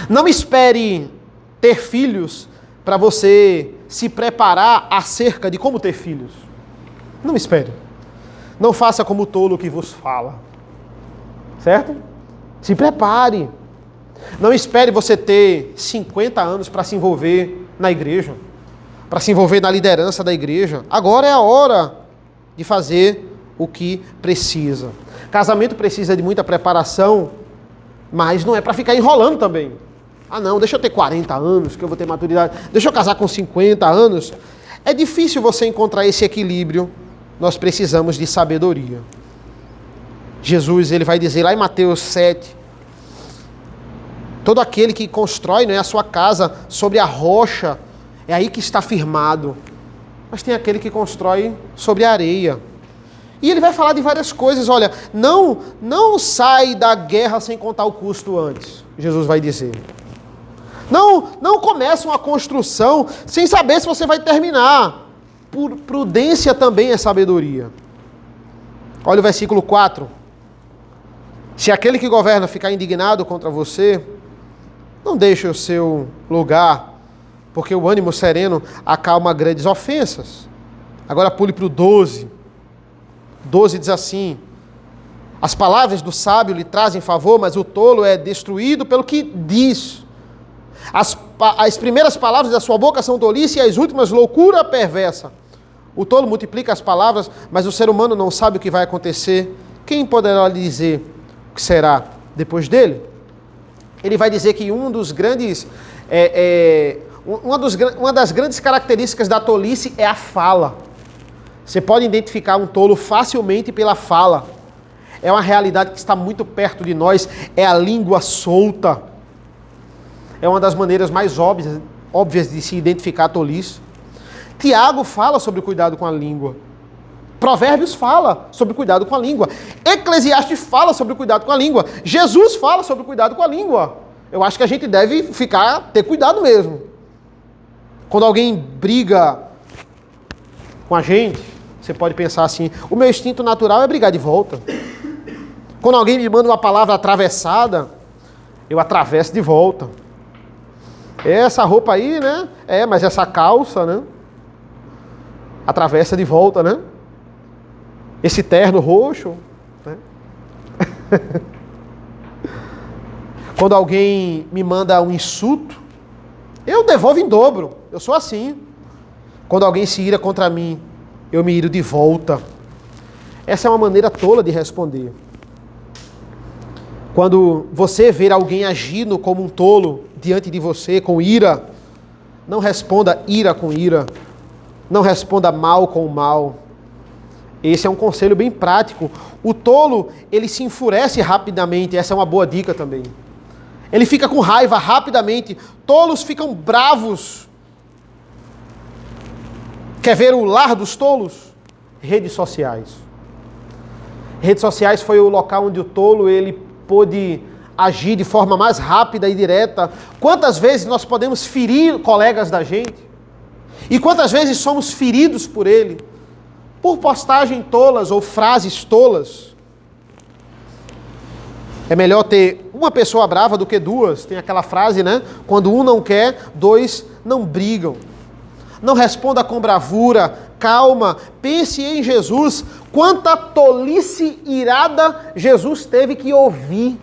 Não espere ter filhos para você se preparar acerca de como ter filhos. Não espere. Não faça como o tolo que vos fala. Certo? Se prepare. Não espere você ter 50 anos para se envolver na igreja, para se envolver na liderança da igreja. Agora é a hora de fazer o que precisa. Casamento precisa de muita preparação, mas não é para ficar enrolando também. Não, deixa eu ter 40 anos, que eu vou ter maturidade. Deixa eu casar com 50 anos. É difícil você encontrar esse equilíbrio. Nós precisamos de sabedoria. Jesus, ele vai dizer lá em Mateus 7, todo aquele que constrói, a sua casa sobre a rocha, é aí que está firmado. Mas tem aquele que constrói sobre a areia. E ele vai falar de várias coisas. Olha, não sai da guerra sem contar o custo antes, Jesus vai dizer. Não começa uma construção sem saber se você vai terminar. Prudência também é sabedoria. Olha o versículo 4. Se aquele que governa ficar indignado contra você, não deixe o seu lugar, porque o ânimo sereno acalma grandes ofensas. Agora pule para o 12. 12 diz assim: as palavras do sábio lhe trazem favor, mas o tolo é destruído pelo que diz. As primeiras palavras da sua boca são tolice e as últimas loucura perversa. O tolo multiplica as palavras, mas o ser humano não sabe o que vai acontecer. Quem poderá lhe dizer o que será depois dele? Ele vai dizer que uma das grandes características da tolice é a fala. Você pode identificar um tolo facilmente pela fala. É uma realidade que está muito perto de nós, é a língua solta. É uma das maneiras mais óbvias de se identificar a tolice. Tiago fala sobre o cuidado com a língua. Provérbios fala sobre o cuidado com a língua. Eclesiastes fala sobre o cuidado com a língua. Jesus fala sobre o cuidado com a língua. Eu acho que a gente deve ter cuidado mesmo. Quando alguém briga com a gente, você pode pensar assim, o meu instinto natural é brigar de volta. Quando alguém me manda uma palavra atravessada, eu atravesso de volta. Essa roupa aí, né? Mas essa calça, né? Atravessa de volta, né? Esse terno roxo, né? Quando alguém me manda um insulto, eu devolvo em dobro. Eu sou assim. Quando alguém se ira contra mim, eu me iro de volta. Essa é uma maneira tola de responder. Quando você ver alguém agindo como um tolo diante de você, com ira, não responda ira com ira. Não responda mal com mal. Esse é um conselho bem prático. O tolo, ele se enfurece rapidamente. Essa é uma boa dica também. Ele fica com raiva rapidamente. Tolos ficam bravos. Quer ver o lar dos tolos? Redes sociais. Redes sociais foi o local onde o tolo ele pôde agir de forma mais rápida e direta. Quantas vezes nós podemos ferir colegas da gente? E quantas vezes somos feridos por ele? Por postagem tolas ou frases tolas. É melhor ter uma pessoa brava do que duas. Tem aquela frase, né? Quando um não quer, dois não brigam. Não responda com bravura, calma, pense em Jesus. Quanta tolice irada Jesus teve que ouvir.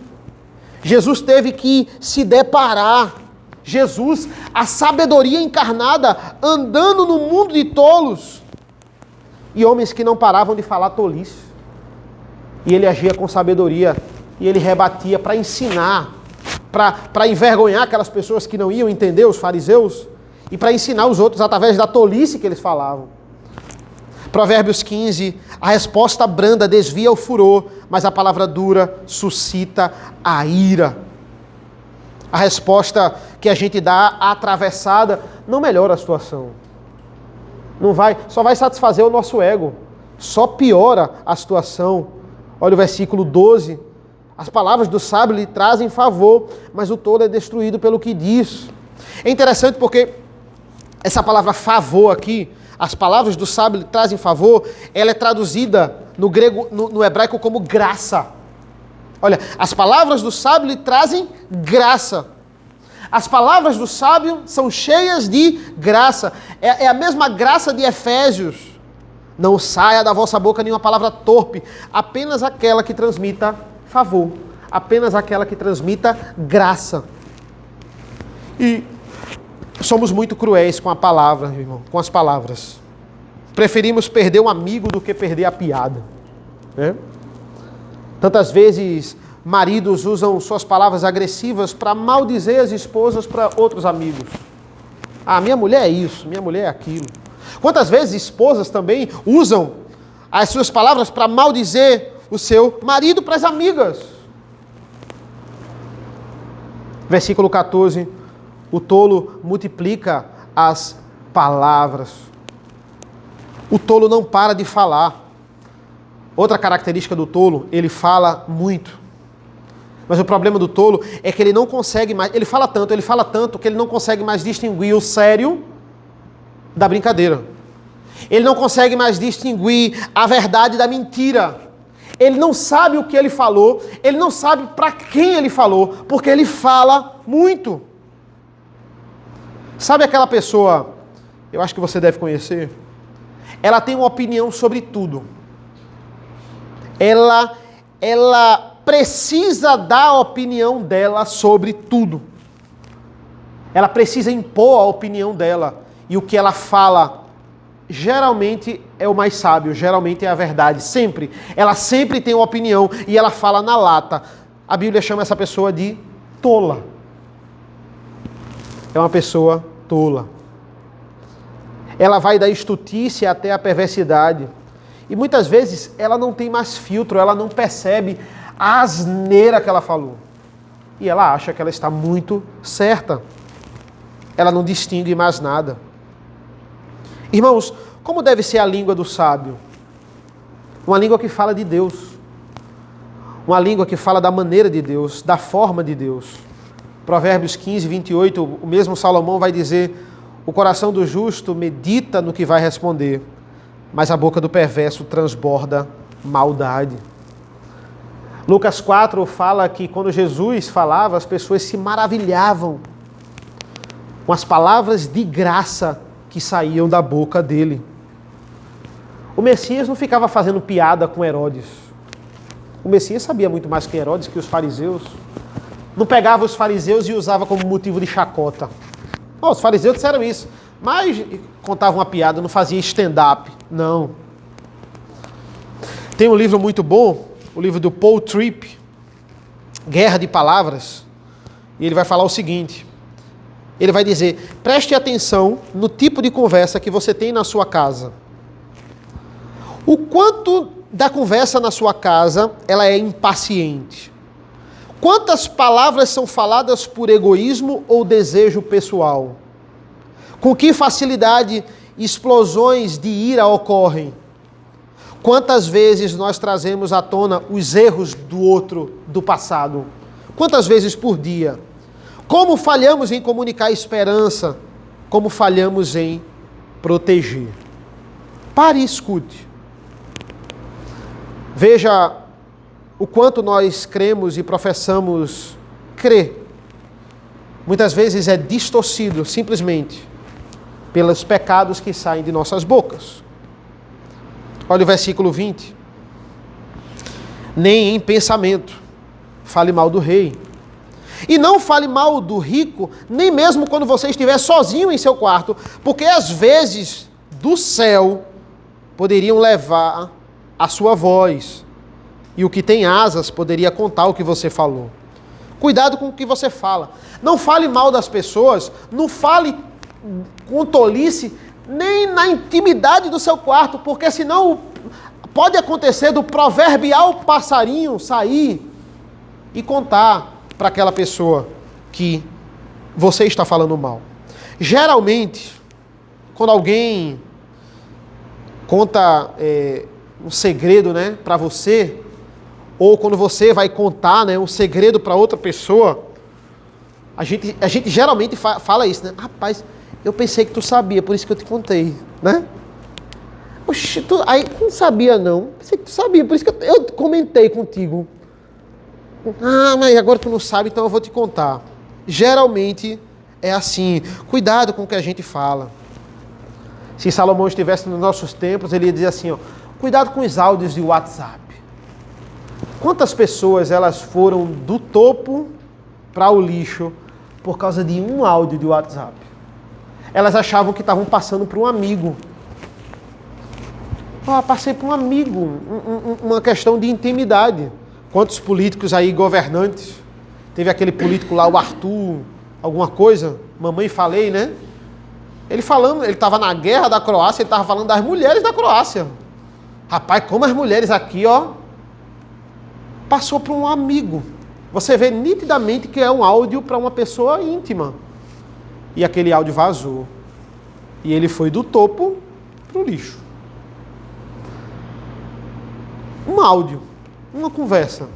Jesus teve que se deparar. Jesus, a sabedoria encarnada, andando no mundo de tolos. E homens que não paravam de falar tolice. E ele agia com sabedoria. E ele rebatia para ensinar, para envergonhar aquelas pessoas que não iam entender, os fariseus, e para ensinar os outros através da tolice que eles falavam. Provérbios 15, a resposta branda desvia o furor, mas a palavra dura suscita a ira. A resposta que a gente dá atravessada não melhora a situação. Só vai satisfazer o nosso ego. Só piora a situação. Olha o versículo 12. As palavras do sábio lhe trazem favor, mas o tolo é destruído pelo que diz. É interessante porque essa palavra favor aqui, as palavras do sábio lhe trazem favor, ela é traduzida no grego, no hebraico como graça. Olha, as palavras do sábio lhe trazem graça. As palavras do sábio são cheias de graça. É a mesma graça de Efésios. Não saia da vossa boca nenhuma palavra torpe, apenas aquela que transmita favor, apenas aquela que transmita graça. E somos muito cruéis com a palavra, irmão, com as palavras. Preferimos perder um amigo do que perder a piada, né? Tantas vezes maridos usam suas palavras agressivas para maldizer as esposas para outros amigos. Ah, minha mulher é isso, minha mulher é aquilo. Quantas vezes esposas também usam as suas palavras para maldizer o seu marido para as amigas? Versículo 14. O tolo multiplica as palavras. O tolo não para de falar. Outra característica do tolo, ele fala muito. Mas o problema do tolo é que ele não consegue mais, ele fala tanto que ele não consegue mais distinguir o sério da brincadeira. Ele não consegue mais distinguir a verdade da mentira. Ele não sabe o que ele falou, ele não sabe para quem ele falou, porque ele fala muito. Sabe aquela pessoa, eu acho que você deve conhecer, ela tem uma opinião sobre tudo. Ela precisa dar a opinião dela sobre tudo. Ela precisa impor a opinião dela. E o que ela fala, geralmente é o mais sábio, geralmente é a verdade. Sempre. Ela sempre tem uma opinião e ela fala na lata. A Bíblia chama essa pessoa de tola. É uma pessoa tola. Ela vai da estultícia até a perversidade. E muitas vezes ela não tem mais filtro, ela não percebe a asneira que ela falou. E ela acha que ela está muito certa. Ela não distingue mais nada. Irmãos, como deve ser a língua do sábio? Uma língua que fala de Deus. Uma língua que fala da maneira de Deus, da forma de Deus. Provérbios 15, 28, o mesmo Salomão vai dizer: o coração do justo medita no que vai responder, mas a boca do perverso transborda maldade. Lucas 4 fala que quando Jesus falava, as pessoas se maravilhavam com as palavras de graça que saíam da boca dele. O Messias não ficava fazendo piada com Herodes. O Messias sabia muito mais que Herodes, que os fariseus. Não pegava os fariseus e usava como motivo de chacota. Oh, os fariseus disseram isso, mas contavam uma piada, não fazia stand-up. Não. Tem um livro muito bom, o livro do Paul Tripp, Guerra de Palavras, e ele vai falar o seguinte. Ele vai dizer: preste atenção no tipo de conversa que você tem na sua casa. O quanto da conversa na sua casa ela é impaciente? Quantas palavras são faladas por egoísmo ou desejo pessoal? Com que facilidade explosões de ira ocorrem? Quantas vezes nós trazemos à tona os erros do outro, do passado? Quantas vezes por dia? Como falhamos em comunicar esperança? Como falhamos em proteger? Pare e escute. Veja o quanto nós cremos e professamos crer. Muitas vezes é distorcido simplesmente pelos pecados que saem de nossas bocas. Olha o versículo 20. Nem em pensamento fale mal do rei. E não fale mal do rico, nem mesmo quando você estiver sozinho em seu quarto, porque às vezes do céu poderiam levar a sua voz, e o que tem asas poderia contar o que você falou. Cuidado com o que você fala. Não fale mal das pessoas, não fale com tolice, nem na intimidade do seu quarto, porque senão Pode acontecer do proverbial passarinho sair e contar para aquela pessoa que você está falando mal. Geralmente, quando alguém conta um segredo, né, para você, ou quando você vai contar, né, um segredo para outra pessoa, a gente geralmente fala isso, né? Rapaz, eu pensei que tu sabia, por isso que eu te contei, né? Oxi, aí não sabia não, pensei que tu sabia, por isso que eu comentei contigo. Ah, mas agora tu não sabe, então eu vou te contar. Geralmente é assim, cuidado com o que a gente fala. Se Salomão estivesse nos nossos tempos, ele ia dizer assim, ó, cuidado com os áudios de WhatsApp. Quantas pessoas elas foram do topo para o lixo por causa de um áudio de WhatsApp? Elas achavam que estavam passando por um amigo. Passei por um amigo, uma questão de intimidade. Quantos políticos aí, governantes, teve aquele político lá, o Arthur, alguma coisa, mamãe falei, né? Ele estava na guerra da Croácia, ele estava falando das mulheres da Croácia. Rapaz, como as mulheres aqui, ó, passou por um amigo. Você vê nitidamente que é um áudio para uma pessoa íntima. E aquele áudio vazou. E ele foi do topo para o lixo. Um áudio, uma conversa.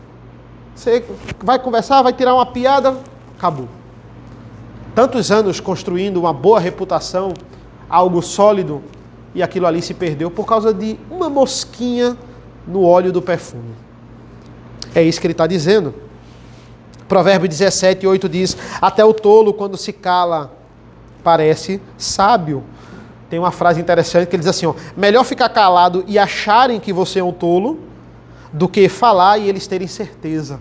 Você vai conversar, vai tirar uma piada, acabou. Tantos anos construindo uma boa reputação, algo sólido, e aquilo ali se perdeu por causa de uma mosquinha no óleo do perfume. É isso que ele está dizendo. Provérbio 17:8 diz, até o tolo, quando se cala, parece sábio. Tem uma frase interessante que ele diz assim, ó, melhor ficar calado e acharem que você é um tolo, do que falar e eles terem certeza,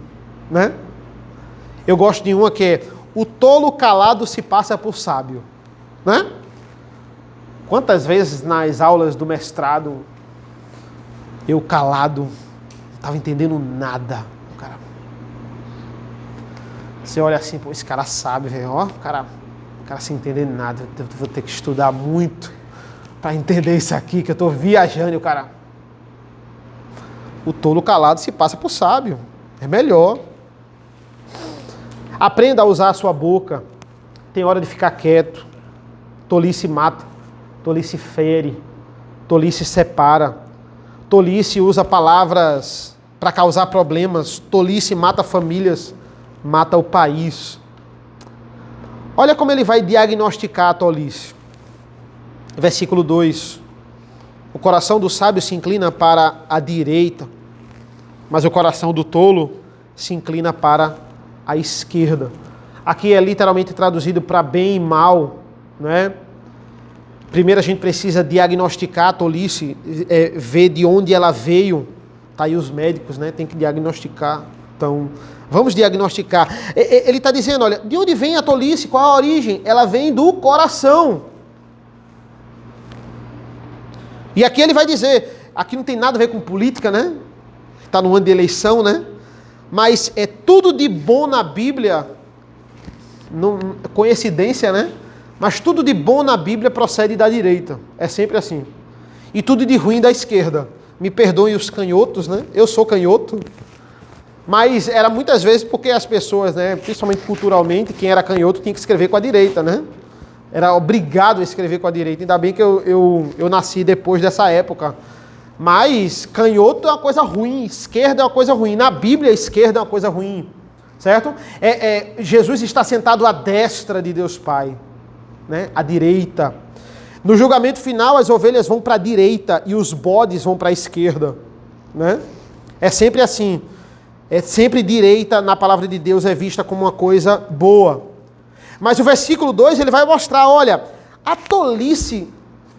né? Eu gosto de uma que é, o tolo calado se passa por sábio, né? Quantas vezes nas aulas do mestrado, eu calado, não estava entendendo nada, cara. Você olha assim, pô, esse cara sabe, velho, ó, o cara sem entender nada, eu vou ter que estudar muito para entender isso aqui, que eu estou viajando, e o cara... O tolo calado se passa por sábio. É melhor. Aprenda a usar a sua boca. Tem hora de ficar quieto. Tolice mata. Tolice fere. Tolice separa. Tolice usa palavras para causar problemas. Tolice mata famílias. Mata o país. Olha como ele vai diagnosticar a tolice. Versículo 2. O coração do sábio se inclina para a direita, mas o coração do tolo se inclina para a esquerda. Aqui é literalmente traduzido para bem e mal, né? Primeiro a gente precisa diagnosticar a tolice, ver de onde ela veio. Tá aí os médicos, né? Tem que diagnosticar. Então, vamos diagnosticar. Ele está dizendo, olha, de onde vem a tolice? Qual a origem? Ela vem do coração. E aqui ele vai dizer, aqui não tem nada a ver com política, né? Está no ano de eleição, né? Mas é tudo de bom na Bíblia, não, coincidência, né? Mas tudo de bom na Bíblia procede da direita. É sempre assim. E tudo de ruim da esquerda. Me perdoem os canhotos, né? Eu sou canhoto. Mas era muitas vezes porque as pessoas, né? Principalmente culturalmente, quem era canhoto tinha que escrever com a direita, né? Era obrigado a escrever com a direita. Ainda bem que eu nasci depois dessa época. Mas canhoto é uma coisa ruim, esquerda é uma coisa ruim. Na Bíblia, a esquerda é uma coisa ruim. Certo? Jesus está sentado à destra de Deus Pai, né? À direita. No julgamento final, as ovelhas vão para a direita e os bodes vão para a esquerda, né? É sempre assim. É sempre direita na palavra de Deus é vista como uma coisa boa. Mas o versículo 2 ele vai mostrar, olha, a tolice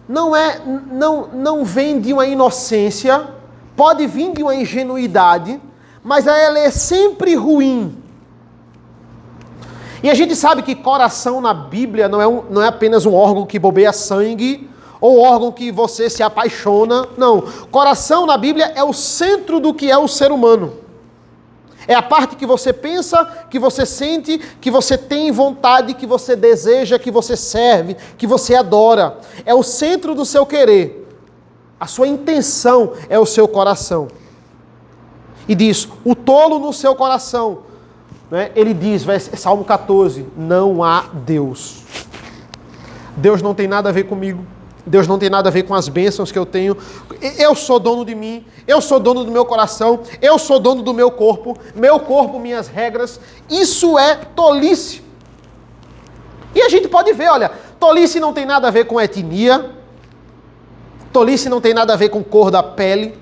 não vem de uma inocência, pode vir de uma ingenuidade, mas ela é sempre ruim. E a gente sabe que coração na Bíblia não é apenas um órgão que bobeia sangue, ou órgão que você se apaixona. Não, coração na Bíblia é o centro do que é o ser humano. É a parte que você pensa, que você sente, que você tem vontade, que você deseja, que você serve, que você adora. É o centro do seu querer. A sua intenção é o seu coração. E diz, o tolo no seu coração, né? Ele diz, Salmo 14, não há Deus. Deus não tem nada a ver comigo. Deus não tem nada a ver com as bênçãos que eu tenho. Eu sou dono de mim, eu sou dono do meu coração, eu sou dono do meu corpo, minhas regras. Isso é tolice. E a gente pode ver, olha, tolice não tem nada a ver com etnia, tolice não tem nada a ver com cor da pele,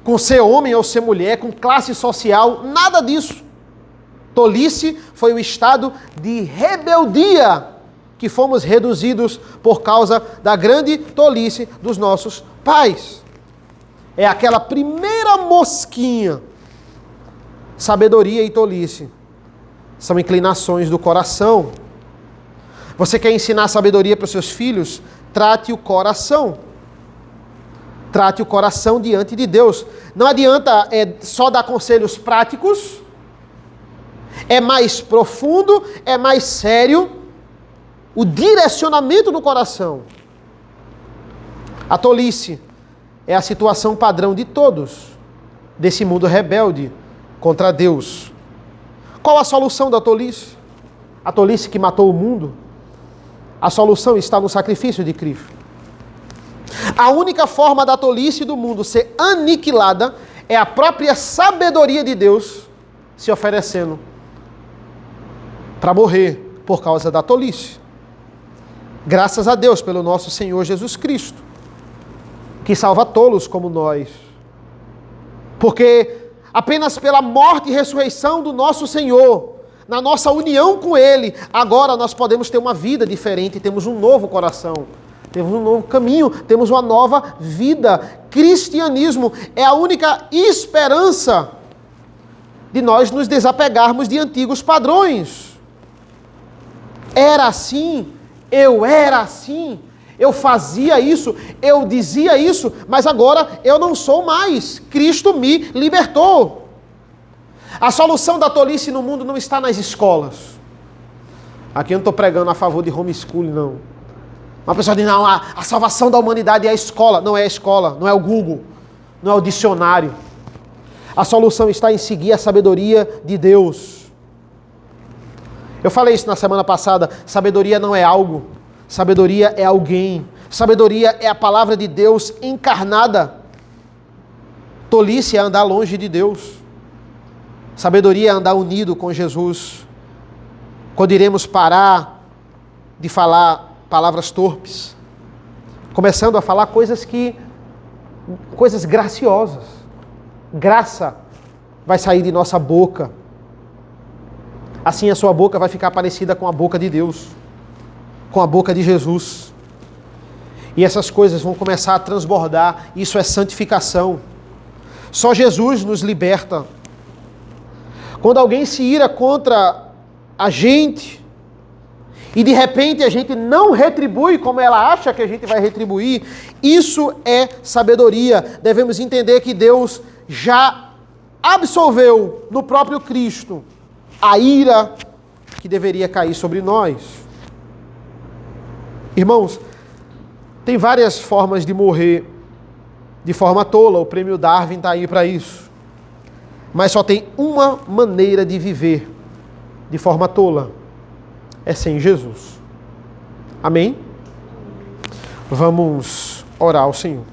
com ser homem ou ser mulher, com classe social, nada disso. Tolice foi o estado de rebeldia que fomos reduzidos por causa da grande tolice dos nossos pais. É aquela primeira mosquinha. Sabedoria e tolice são inclinações do coração. Você quer ensinar sabedoria para os seus filhos? Trate o coração. Trate o coração diante de Deus. Não adianta só dar conselhos práticos. É mais profundo, é mais sério o direcionamento do coração. A tolice é a situação padrão de todos, desse mundo rebelde contra Deus. Qual a solução da tolice? A tolice que matou o mundo? A solução está no sacrifício de Cristo. A única forma da tolice do mundo ser aniquilada é a própria sabedoria de Deus se oferecendo para morrer por causa da tolice. Graças a Deus pelo nosso Senhor Jesus Cristo, que salva tolos como nós. Porque apenas pela morte e ressurreição do nosso Senhor, na nossa união com Ele, agora nós podemos ter uma vida diferente, temos um novo coração, temos um novo caminho, temos uma nova vida. Cristianismo é a única esperança de nós nos desapegarmos de antigos padrões. Era assim, eu era assim, eu fazia isso, eu dizia isso, mas agora eu não sou mais. Cristo me libertou. A solução da tolice no mundo não está nas escolas. Aqui eu não estou pregando a favor de homeschooling, não. Uma pessoa diz, não, a salvação da humanidade é a escola. Não é a escola, não é o Google, não é o dicionário. A solução está em seguir a sabedoria de Deus. Eu falei isso na semana passada, sabedoria não é algo, sabedoria é alguém. Sabedoria é a palavra de Deus encarnada. Tolice é andar longe de Deus. Sabedoria é andar unido com Jesus. Quando iremos parar de falar palavras torpes, começando a falar coisas graciosas. Graça vai sair de nossa boca. Assim a sua boca vai ficar parecida com a boca de Deus, com a boca de Jesus. E essas coisas vão começar a transbordar. Isso é santificação. Só Jesus nos liberta. Quando alguém se ira contra a gente, e de repente a gente não retribui como ela acha que a gente vai retribuir, isso é sabedoria. Devemos entender que Deus já absolveu no próprio Cristo a ira que deveria cair sobre nós. Irmãos, tem várias formas de morrer de forma tola. O prêmio Darwin está aí para isso. Mas só tem uma maneira de viver de forma tola. É sem Jesus. Amém? Vamos orar ao Senhor.